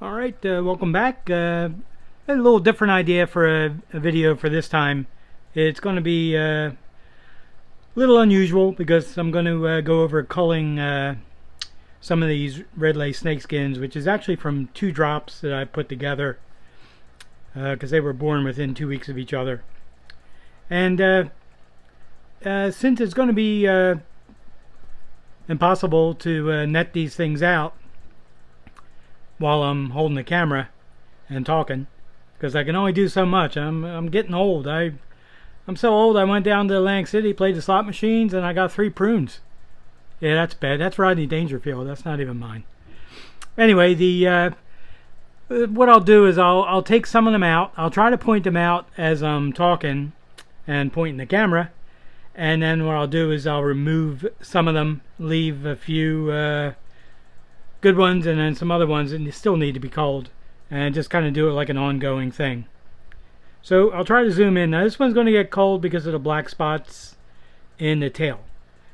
Alright, welcome back. A little different idea for a video for this time. It's going to be a little unusual because I'm going to go over culling some of these red lace snakeskins, which is actually from 2 drops that I put together because they were born within 2 weeks of each other. And since it's going to be impossible to net these things out while I'm holding the camera and talking, because I can only do so much. I'm getting old. I'm so old. I went down to Atlantic City, played the slot machines, and I got 3 prunes. Yeah, that's bad. That's Rodney Dangerfield. That's not even mine. Anyway, what I'll do is I'll take some of them out. I'll try to point them out as I'm talking and pointing the camera, and then what I'll do is I'll remove some of them, leave a few good ones, and then some other ones that still need to be culled, and just kind of do it like an ongoing thing. So I'll try to zoom in. Now this one's going to get culled because of the black spots in the tail.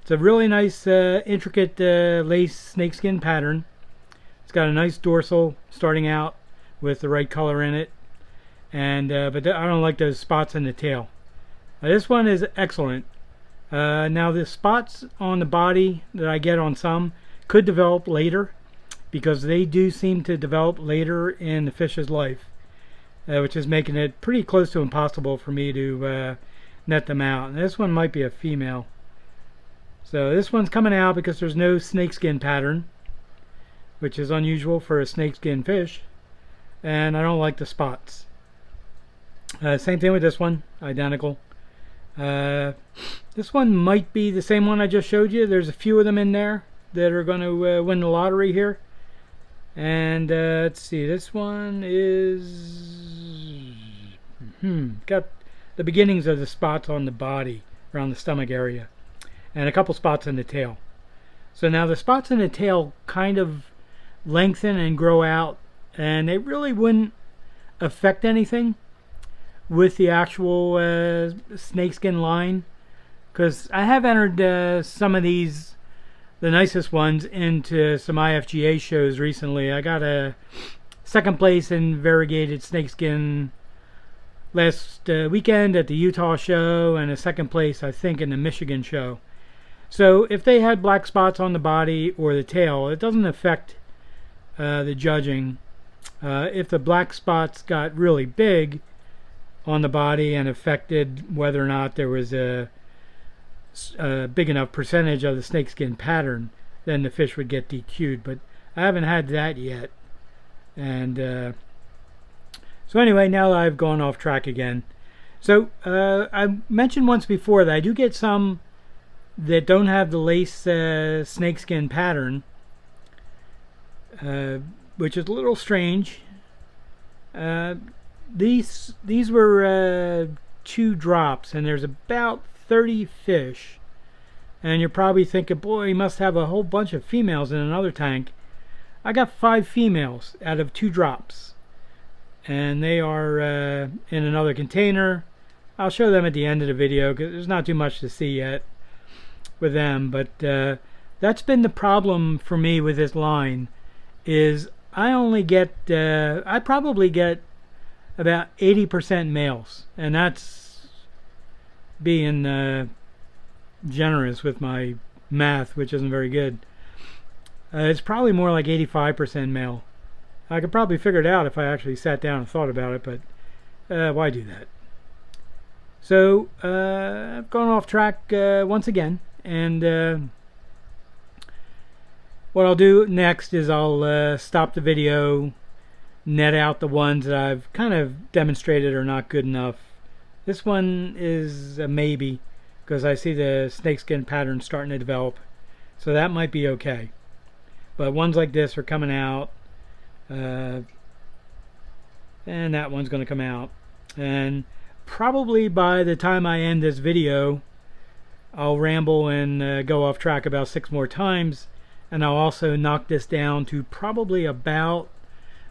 It's a really nice intricate lace snakeskin pattern. It's got a nice dorsal starting out with the right color in it, and but I don't like those spots in the tail. This one is excellent. Now the spots on the body that I get on some could develop later, because they do seem to develop later in the fish's life, which is making it pretty close to impossible for me to net them out. And this one might be a female. So this one's coming out because there's no snakeskin pattern, which is unusual for a snakeskin fish, and I don't like the spots. Same thing with this one, identical. This one might be the same one I just showed you. There's a few of them in there that are going to win the lottery here. And let's see, this one is got the beginnings of the spots on the body around the stomach area, and a couple spots in the tail. So now the spots in the tail kind of lengthen and grow out, and they really wouldn't affect anything with the actual snakeskin line, because I have entered some of these, the nicest ones, into some IFGA shows recently. I got a 2nd place in variegated snakeskin last weekend at the Utah show, and a 2nd place I think in the Michigan show. So if they had black spots on the body or the tail, it doesn't affect the judging. If the black spots got really big on the body and affected whether or not there was a big enough percentage of the snakeskin pattern, then the fish would get DQ'd. But I haven't had that yet. And so anyway, now that I've gone off track again. So I mentioned once before that I do get some that don't have the lace snakeskin pattern, which is a little strange. These were 2 drops, and there's about 30 fish, and you're probably thinking, boy, he must have a whole bunch of females in another tank. I got 5 females out of 2 drops, and they are in another container. I'll show them at the end of the video because there's not too much to see yet with them. But that's been the problem for me with this line, is I only get I probably get about 80% males, and that's being generous with my math, which isn't very good. It's probably more like 85% male. I could probably figure it out if I actually sat down and thought about it, but why do that? So I've gone off track once again, and what I'll do next is I'll stop the video, net out the ones that I've kind of demonstrated are not good enough. This one is a maybe, because I see the snakeskin pattern starting to develop, so that might be okay. But ones like this are coming out, and that one's going to come out. And probably by the time I end this video, I'll ramble and go off track about 6 more times, and I'll also knock this down to probably about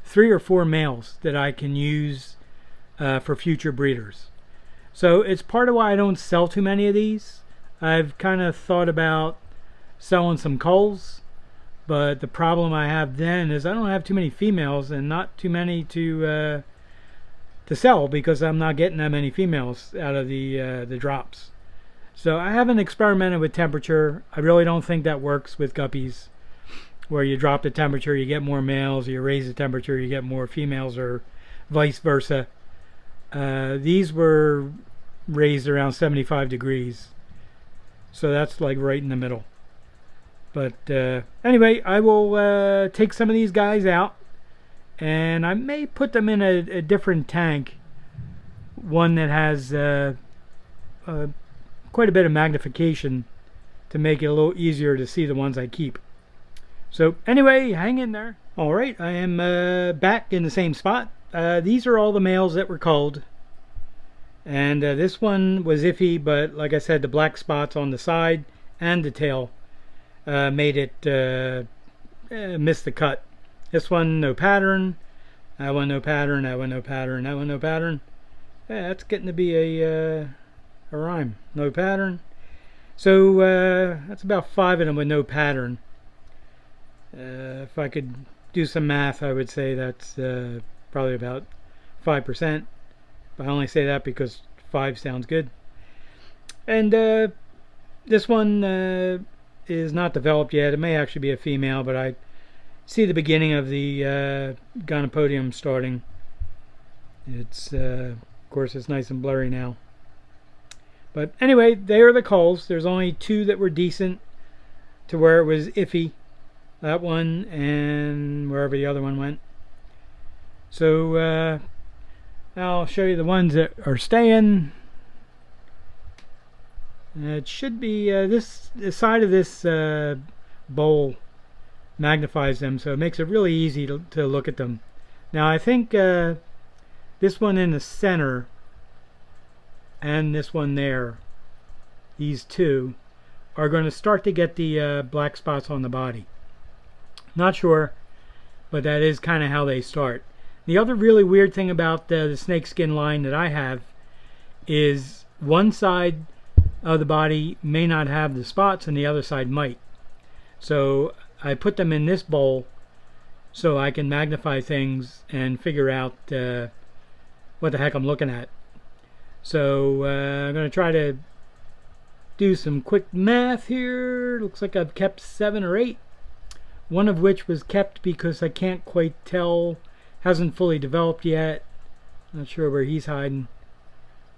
3 or 4 males that I can use for future breeders. So it's part of why I don't sell too many of these. I've kind of thought about selling some culls, But the problem I have then is I don't have too many females and not too many to sell, because I'm not getting that many females out of the drops. So I haven't experimented with temperature. I really don't think that works with guppies, where you drop the temperature, you get more males, you raise the temperature, you get more females, or vice versa. These were raised around 75 degrees. So that's like right in the middle. But anyway, I will take some of these guys out, and I may put them in a different tank, one that has quite a bit of magnification to make it a little easier to see the ones I keep. So anyway, hang in there. Alright, I am back in the same spot. These are all the males that were culled, and this one was iffy, but like I said, the black spots on the side and the tail made it miss the cut. This one, no pattern. That one, no pattern. That one, no pattern. That one, no pattern. Yeah, that's getting to be a rhyme. No pattern. So that's about 5 of them with no pattern. If I could do some math, I would say that's probably about 5%. But I only say that because 5 sounds good. And this one is not developed yet. It may actually be a female, but I see the beginning of the gonopodium starting. It's of course it's nice and blurry now. But anyway, they are the culls. There's only 2 that were decent to where it was iffy. That one and wherever the other one went. So I'll show you the ones that are staying. It should be the side of this bowl magnifies them, so it makes it really easy to look at them. Now I think this one in the center and this one there, these 2 are going to start to get the black spots on the body. Not sure, but that is kind of how they start. The other really weird thing about the snakeskin line that I have is one side of the body may not have the spots and the other side might. So I put them in this bowl so I can magnify things and figure out what the heck I'm looking at. So I'm going to try to do some quick math here. Looks like I've kept 7 or 8. One of which was kept because I can't quite tell, hasn't fully developed yet. Not sure where he's hiding.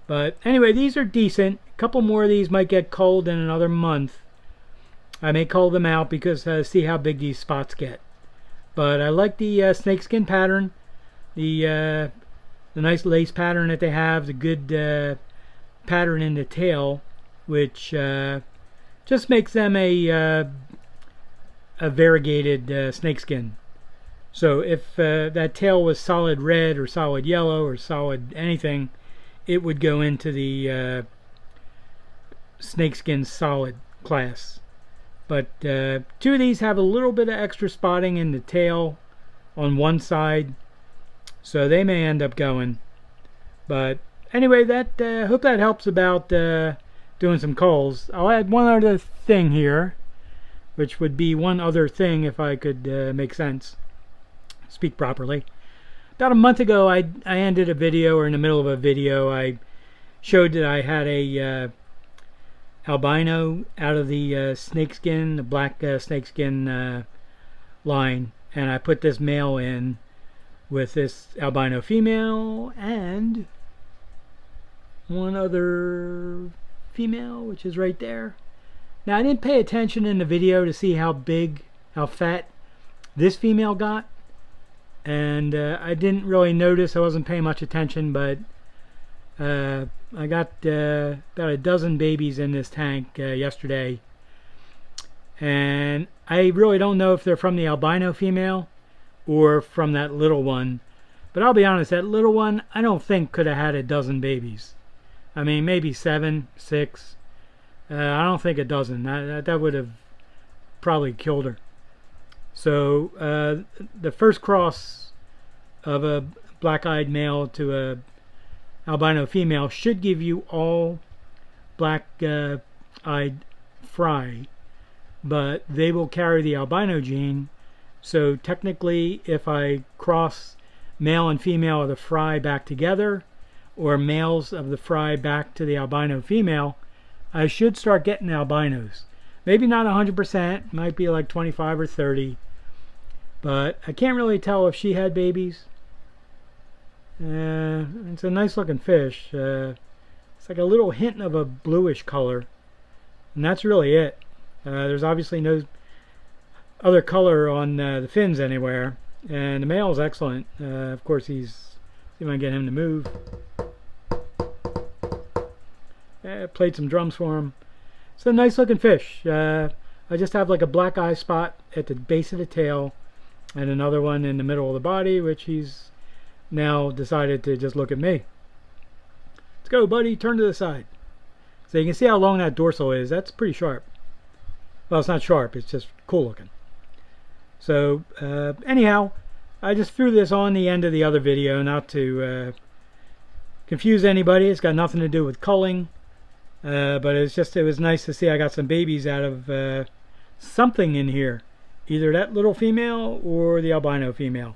But anyway, these are decent. A couple more of these might get culled in another month. I may cull them out because see how big these spots get. But I like the snakeskin pattern, the nice lace pattern that they have, the good pattern in the tail, which just makes them a variegated snakeskin. So if that tail was solid red or solid yellow or solid anything, it would go into the snakeskin solid class. But 2 of these have a little bit of extra spotting in the tail on one side, so they may end up going. But anyway, that hope that helps about doing some culls. I'll add one other thing here, which would be one other thing if I could make sense, speak properly. About a month ago, I ended a video, or in the middle of a video, I showed that I had a albino out of the snakeskin, the black snakeskin line, and I put this male in with this albino female and one other female, which is right there. Now I didn't pay attention in the video to see how big, how fat this female got, and I didn't really notice. I wasn't paying much attention, but I got about a dozen babies in this tank yesterday, and I really don't know if they're from the albino female or from that little one. But I'll be honest, that little one I don't think could have had a dozen babies. I mean, maybe 7, 6. I don't think a dozen. That would have probably killed her. So the first cross of a black-eyed male to a albino female should give you all black-eyed fry but they will carry the albino gene. So technically, if I cross male and female of the fry back together, or males of the fry back to the albino female, I should start getting albinos. Maybe not 100%, might be like 25 or 30, but I can't really tell if she had babies. It's a nice looking fish. It's like a little hint of a bluish color, and that's really it. There's obviously no other color on the fins anywhere, and the male is excellent. Of course, see if I can get him to move. Played some drums for him. It's a nice looking fish. I just have like a black eye spot at the base of the tail and another one in the middle of the body, which he's now decided to just look at me. Let's go, buddy, turn to the side. So you can see how long that dorsal is. That's pretty sharp. Well, it's not sharp, it's just cool looking. So anyhow, I just threw this on the end of the other video not to confuse anybody. It's got nothing to do with culling. But it was nice to see I got some babies out of something in here. Either that little female or the albino female.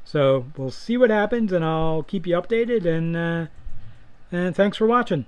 So we'll see what happens, and I'll keep you updated, and thanks for watching.